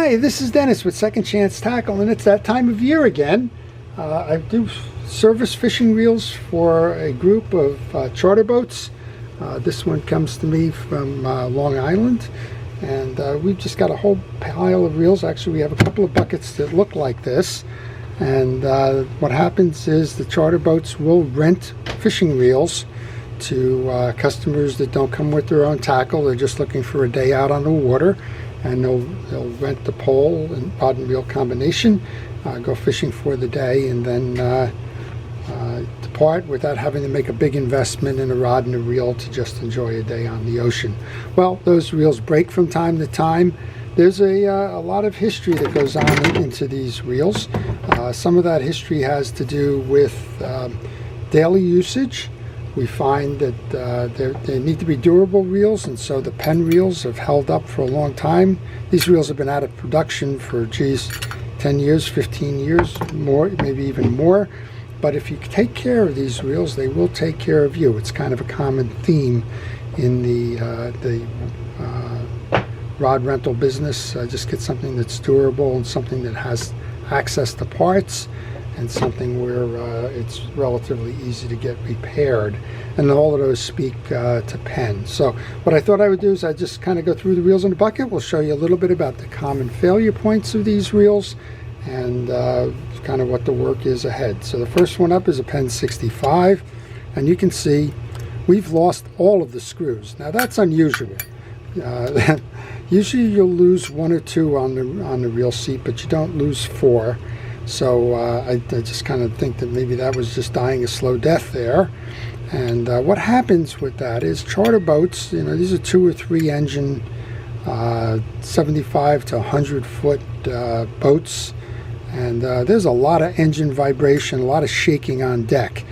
Hi, this is Dennis with Second Chance Tackle, and it's that time of year again. I do service fishing reels for a group of charter boats. This one comes to me from Long Island, and we've just got a whole pile of reels. Actually, we have a couple of buckets that look like this, and what happens is the charter boats will rent fishing reels to customers that don't come with their own tackle. They're just looking for a day out on the water, and they'll rent the pole and rod and reel combination, go fishing for the day, and then depart without having to make a big investment in a rod and a reel to just enjoy a day on the ocean. Well, those reels break from time to time. There's a lot of history that goes on into these reels. Some of that history has to do with daily usage. We find that they need to be durable reels, and so the Penn reels have held up for a long time. These reels have been out of production for, 10 years, 15 years, more, maybe even more. But if you take care of these reels, they will take care of you. It's kind of a common theme in the rod rental business. Just get something that's durable and something that has access to parts, and something where it's relatively easy to get repaired. And all of those speak to Penn. So what I thought I would do is I just kind of go through the reels in the bucket. We'll show you a little bit about the common failure points of these reels, and kind of what the work is ahead. So the first one up is a Penn 65, and you can see we've lost all of the screws. Now that's unusual. Usually you'll lose one or two on the reel seat, but you don't lose four. So I just kind of think that maybe that was just dying a slow death there. And what happens with that is charter boats, these are 2 or 3 engine 75 to 100 foot boats, and there's a lot of engine vibration, a lot of shaking on deck.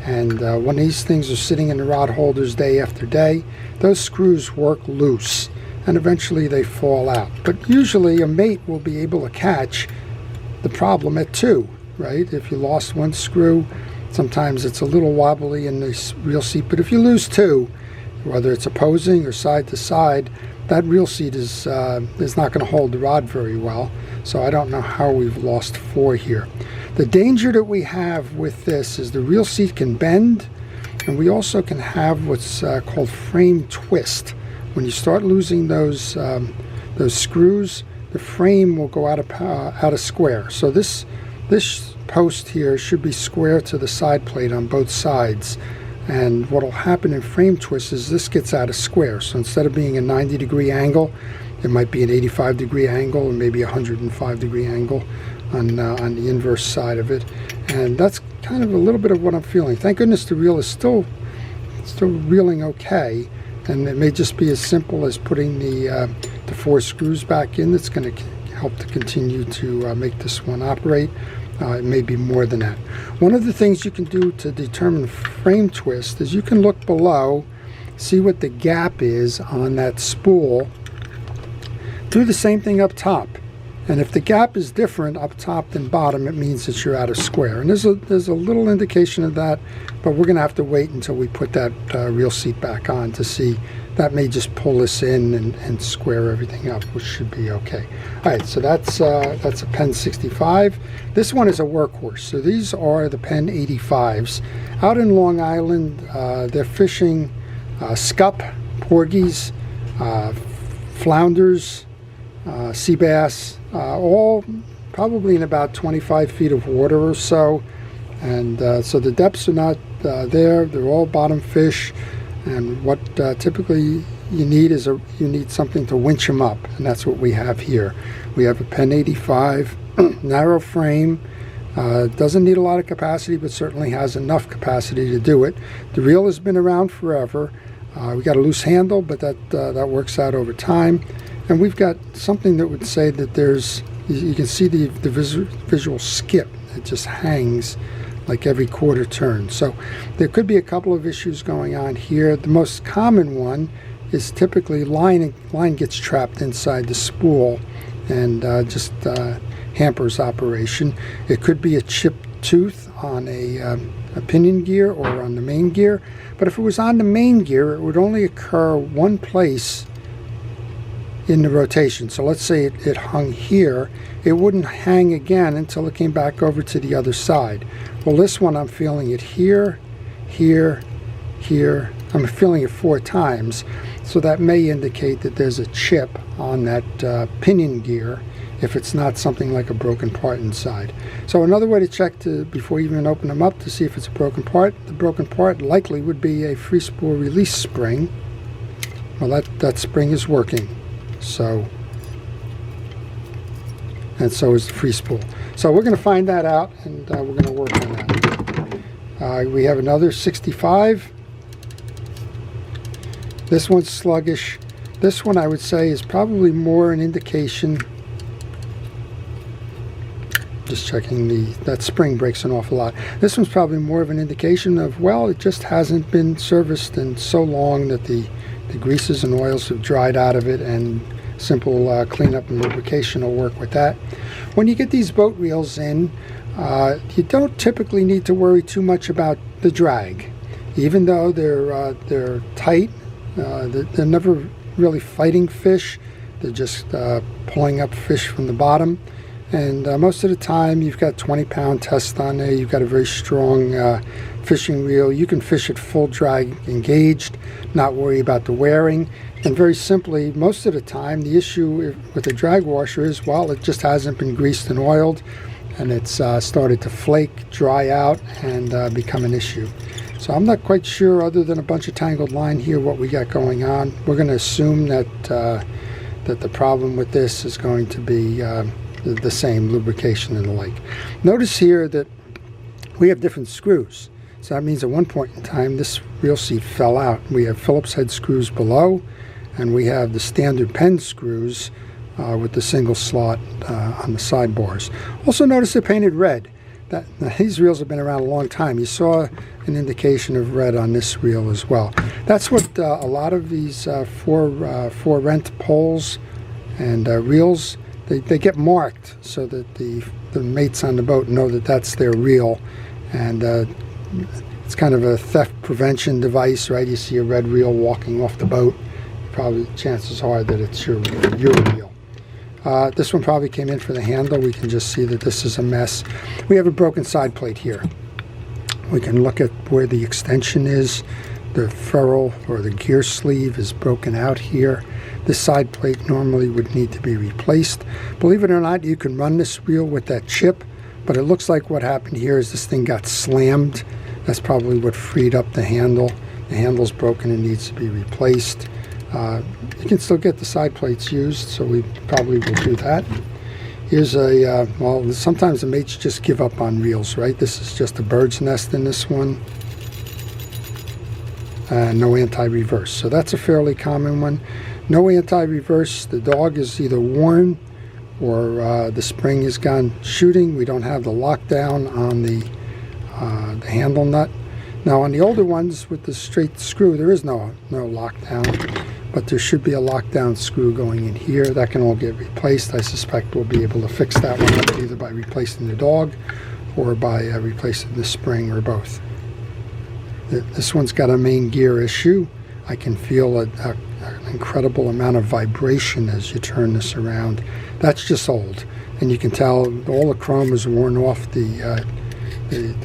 And when these things are sitting in the rod holders day after day, those screws work loose, and eventually they fall out. But usually a mate will be able to catch the problem at 2, right? If you lost 1 screw, sometimes it's a little wobbly in the reel seat, but if you lose 2, whether it's opposing or side to side, that reel seat is not going to hold the rod very well. So I don't know how we've lost 4 here. The danger that we have with this is the reel seat can bend, and we also can have what's called frame twist. When you start losing those screws, the frame will go out of square. So this post here should be square to the side plate on both sides. And what will happen in frame twist is this gets out of square. So instead of being a 90-degree angle, it might be an 85-degree angle, and maybe a 105-degree angle on the inverse side of it. And that's kind of a little bit of what I'm feeling. Thank goodness the reel is still reeling okay. And it may just be as simple as putting the 4 screws back in. That's going to help to continue to make this one operate. It may be more than that. One of the things you can do to determine frame twist is you can look below, see what the gap is on that spool. Do the same thing up top. And if the gap is different up top than bottom, it means that you're out of square. And there's a little indication of that, but we're going to have to wait until we put that reel seat back on to see. That may just pull this in and square everything up, which should be okay. All right, so that's a Penn 65. This one is a workhorse. So these are the Penn 85s. Out in Long Island, they're fishing scup, porgies, flounders, sea bass, all probably in about 25 feet of water or so. And so the depths are not there. They're all bottom fish. And what typically you need is you need something to winch them up, and that's what we have here. We have a Penn 85, narrow frame, doesn't need a lot of capacity, but certainly has enough capacity to do it. The reel has been around forever. We got a loose handle, but that works out over time. And we've got something that would say that you can see the visual skip. It just hangs like every quarter turn. So there could be a couple of issues going on here. The most common one is typically line gets trapped inside the spool and just hampers operation. It could be a chipped tooth on a pinion gear or on the main gear. But if it was on the main gear, it would only occur one place in the rotation. So let's say it hung here, it wouldn't hang again until it came back over to the other side. Well, this one I'm feeling it here, here, here. I'm feeling it 4 times, so that may indicate that there's a chip on that pinion gear if it's not something like a broken part inside. So another way to check before you even open them up to see if it's a broken part, the broken part likely would be a free spool release spring. Well, that spring is working, so, and so is the free spool. So we're going to find that out, and we're going to work on that. We have another 65. This one's sluggish. This one I would say is probably more an indication. Just checking that spring breaks an awful lot. This one's probably more of an indication of, well, it just hasn't been serviced in so long that the greases and oils have dried out of it, and simple cleanup and lubrication will work with that. When you get these boat reels in, you don't typically need to worry too much about the drag. Even though they're tight, they're never really fighting fish. They're just pulling up fish from the bottom. And most of the time you've got 20-pound test on there, you've got a very strong fishing reel. You can fish it full drag engaged, not worry about the wearing. And very simply, most of the time the issue with the drag washer is, well, it just hasn't been greased and oiled, and it's started to flake, dry out, and become an issue. So I'm not quite sure, other than a bunch of tangled line here, what we got going on. We're going to assume that the problem with this is going to be the same, lubrication and the like. Notice here that we have different screws. So that means at one point in time this reel seat fell out. We have Phillips head screws below, and we have the standard Penn screws with the single slot on the sidebars. Also notice they're painted red. These reels have been around a long time. You saw an indication of red on this reel as well. That's what a lot of these for rent poles and reels, they get marked so that the mates on the boat know that that's their reel, and it's kind of a theft prevention device, right? You see a red reel walking off the boat, probably chances are that it's your reel. This one probably came in for the handle. We can just see that this is a mess. We have a broken side plate here. We can look at where the extension is. The ferrule or the gear sleeve is broken out here. This side plate normally would need to be replaced. Believe it or not, you can run this reel with that chip, but it looks like what happened here is this thing got slammed. That's probably what freed up the handle. The handle's broken and needs to be replaced. You can still get the side plates used, so we probably will do that. Here's a, well, sometimes the mates just give up on reels, right? This is just a bird's nest in this one. No anti-reverse, so that's a fairly common one. No anti-reverse. The dog is either worn or the spring has gone shooting. We don't have the lockdown on the handle nut. Now on the older ones with the straight screw, there is no lockdown, but there should be a lockdown screw going in here. That can all get replaced. I suspect we'll be able to fix that one up either by replacing the dog or by replacing the spring, or both. This one's got a main gear issue. I can feel an incredible amount of vibration as you turn this around. That's just old, and you can tell all the chrome is worn off the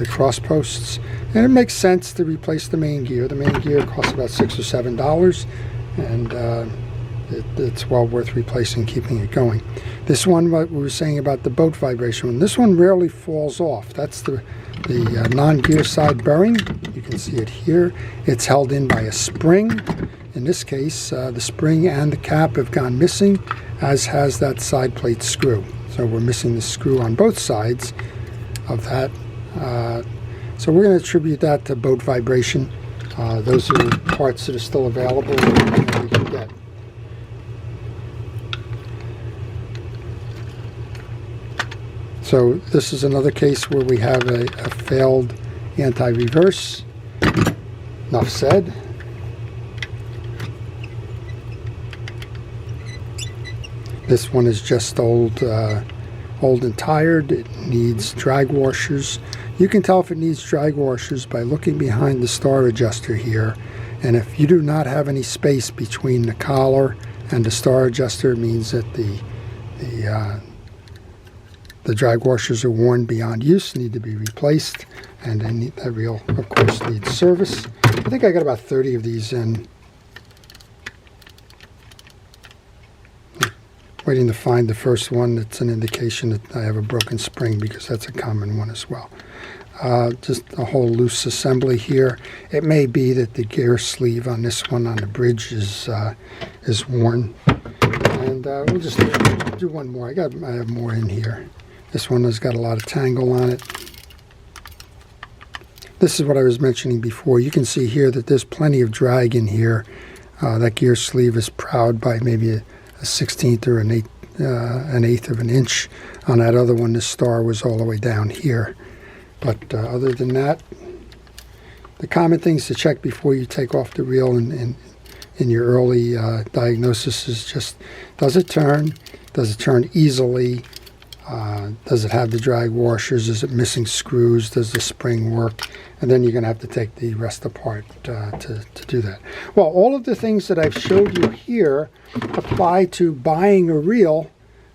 cross posts, and it makes sense to replace the main gear. The main gear costs about $6 or $7, and it's well worth replacing, keeping it going. This one, what we were saying about the boat vibration, this one rarely falls off. That's the non-gear side bearing. You can see it here. It's held in by a spring. In this case, the spring and the cap have gone missing, as has that side plate screw. So we're missing the screw on both sides of that. So we're going to attribute that to boat vibration. Those are parts that are still available and we can get. So this is another case where we have a failed anti-reverse. Enough said. This one is just old and tired. It needs drag washers. You can tell if it needs drag washers by looking behind the star adjuster here, and if you do not have any space between the collar and the star adjuster means that the drag washers are worn beyond use, need to be replaced, and then that reel, of course, needs service. I think I got about 30 of these in. Waiting to find the first one that's an indication that I have a broken spring, because that's a common one as well. Just a whole loose assembly here. It may be that the gear sleeve on this one on the bridge is worn. And we'll just do one more. I have more in here. This one has got a lot of tangle on it. This is what I was mentioning before. You can see here that there's plenty of drag in here. That gear sleeve is proud by maybe a 1/16 or an eighth of an inch. On that other one, the star was all the way down here. But other than that, the common things to check before you take off the reel in your early diagnosis is just, does it turn? Does it turn easily? Does it have the drag washers? Is it missing screws? Does the spring work? And then you're going to have to take the rest apart to do that. Well, all of the things that I've showed you here apply to buying a reel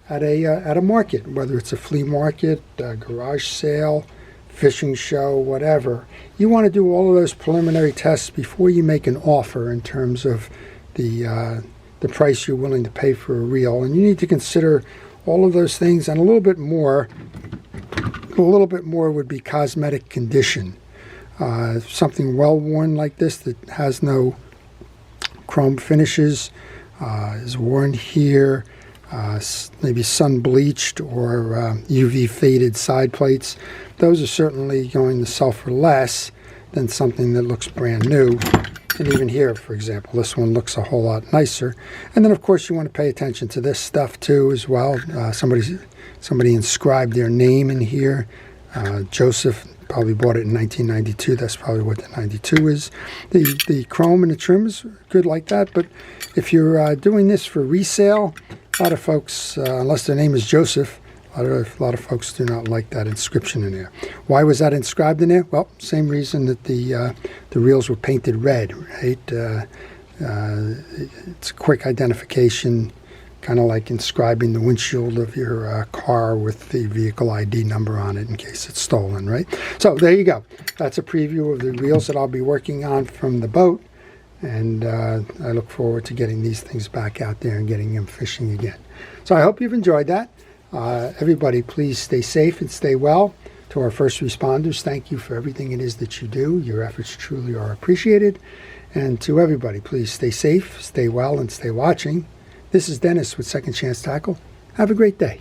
at a market, whether it's a flea market, a garage sale, fishing show, whatever. You want to do all of those preliminary tests before you make an offer in terms of the price you're willing to pay for a reel. And you need to consider all of those things and a little bit more. A little bit more would be cosmetic condition. Something well worn like this that has no chrome finishes is worn here. Maybe sun bleached or UV faded side plates. Those are certainly going to sell for less than something that looks brand new. And even here, for example, this one looks a whole lot nicer. And then, of course, you want to pay attention to this stuff too as well. Somebody inscribed their name in here. Joseph probably bought it in 1992. That's probably what the 92 is. The chrome and the trim is good like that. But if you're doing this for resale, a lot of folks, unless their name is Joseph, a lot of folks do not like that inscription in there. Why was that inscribed in there? Well, same reason that the reels were painted red, right? It's a quick identification, kind of like inscribing the windshield of your car with the vehicle ID number on it in case it's stolen, right? So there you go. That's a preview of the reels that I'll be working on from the boat. And I look forward to getting these things back out there and getting them fishing again. So I hope you've enjoyed that. Everybody, please stay safe and stay well. To our first responders, thank you for everything it is that you do. Your efforts truly are appreciated. And to everybody, please stay safe, stay well, and stay watching. This is Dennis with Second Chance Tackle. Have a great day.